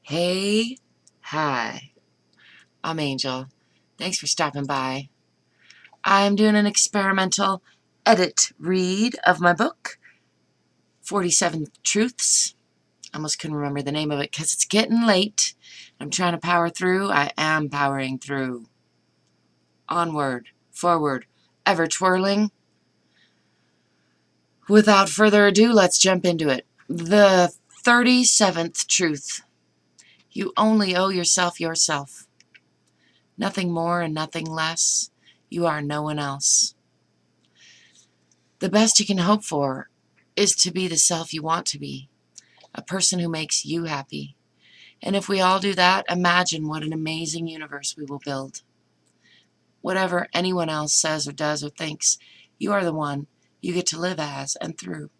Hey, hi, I'm Angel. Thanks for stopping by. I'm doing an experimental edit read of my book, 47 Truths. I almost couldn't remember the name of it because it's getting late. I'm trying to power through. I am powering through. Onward, forward, ever twirling. Without further ado, let's jump into it. The 37th Truth. You only owe yourself yourself. Nothing more and nothing less. You are no one else. The best you can hope for is to be the self you want to be, a person who makes you happy. And if we all do that, imagine what an amazing universe we will build. Whatever anyone else says or does or thinks, you are the one you get to live as and through.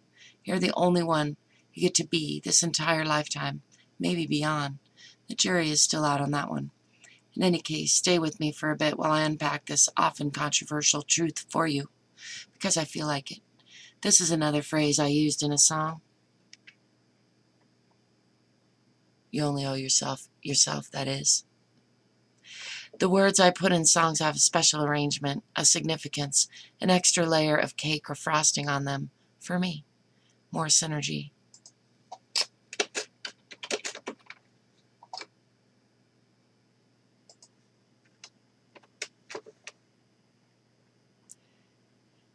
You're the only one you get to be this entire lifetime, maybe beyond. The jury is still out on that one. In any case, stay with me for a bit while I unpack this often controversial truth for you, because I feel like it. This is another phrase I used in a song. You only owe yourself, that is. The words I put in songs have a special arrangement, a significance, an extra layer of cake or frosting on them, for me. More synergy.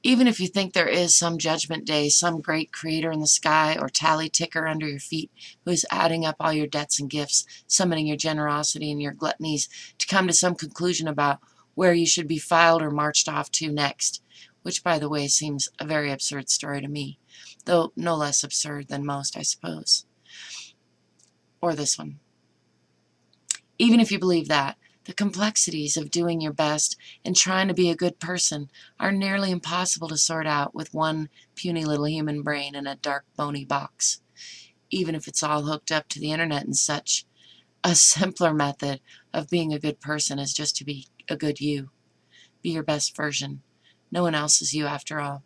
Even if you think there is some judgment day, some great creator in the sky or tally ticker under your feet who is adding up all your debts and gifts, summoning your generosity and your gluttonies to come to some conclusion about where you should be filed or marched off to next, which, by the way, seems a very absurd story to me, though no less absurd than most, I suppose. Or this one. Even if you believe that, the complexities of doing your best and trying to be a good person are nearly impossible to sort out with one puny little human brain in a dark, bony box. Even if it's all hooked up to the internet and such, a simpler method of being a good person is just to be a good you. Be your best version. No one else is you after all.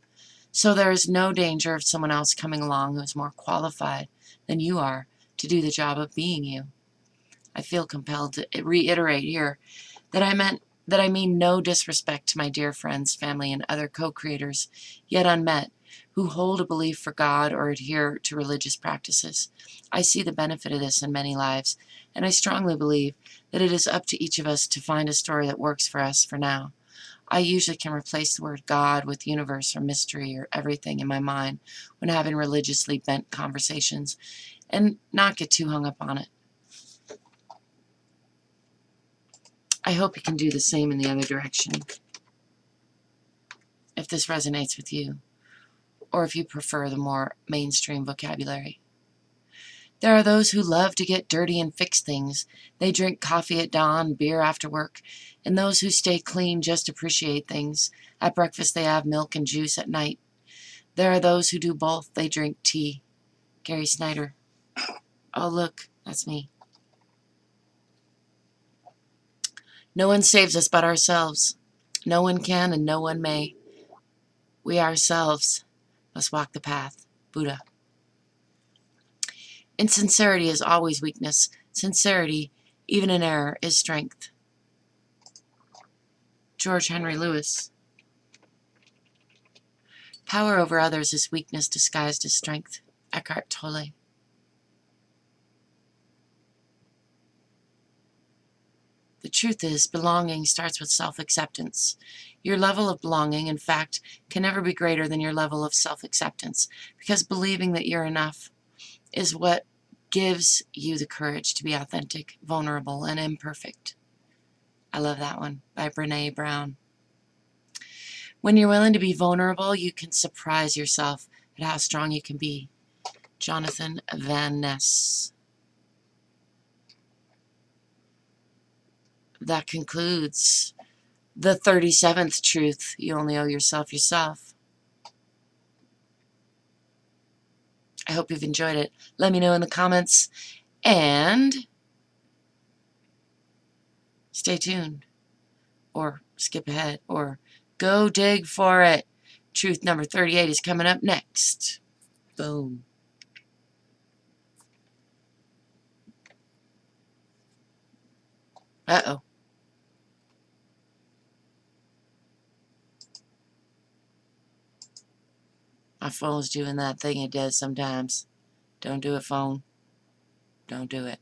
So there is no danger of someone else coming along who is more qualified than you are to do the job of being you. I feel compelled to reiterate here that I mean no disrespect to my dear friends, family, and other co-creators, yet unmet, who hold a belief for God or adhere to religious practices. I see the benefit of this in many lives, and I strongly believe that it is up to each of us to find a story that works for us for now. I usually can replace the word God with universe or mystery or everything in my mind when having religiously bent conversations, and not get too hung up on it. I hope you can do the same in the other direction, if this resonates with you, or if you prefer the more mainstream vocabulary. There are those who love to get dirty and fix things. They drink coffee at dawn, beer after work, and those who stay clean just appreciate things. At breakfast they have milk and juice at night. There are those who do both. They drink tea. Gary Snyder. Oh, look, that's me. No one saves us but ourselves. No one can and no one may. We ourselves must walk the path. Buddha. Insincerity is always weakness. Sincerity, even in error, is strength. George Henry Lewis. Power over others is weakness disguised as strength. Eckhart Tolle. The truth is, belonging starts with self-acceptance. Your level of belonging, in fact, can never be greater than your level of self-acceptance, because believing that you're enough is what gives you the courage to be authentic, vulnerable, and imperfect. I love that one, by Brené Brown. When you're willing to be vulnerable, you can surprise yourself at how strong you can be. Jonathan Van Ness. That concludes the 37th truth. You only owe yourself yourself. I hope you've enjoyed it. Let me know in the comments, and stay tuned, or skip ahead, or go dig for it. Truth number 38 is coming up next. Boom. Uh-oh. My phone's doing that thing it does sometimes. Don't do it, phone. Don't do it.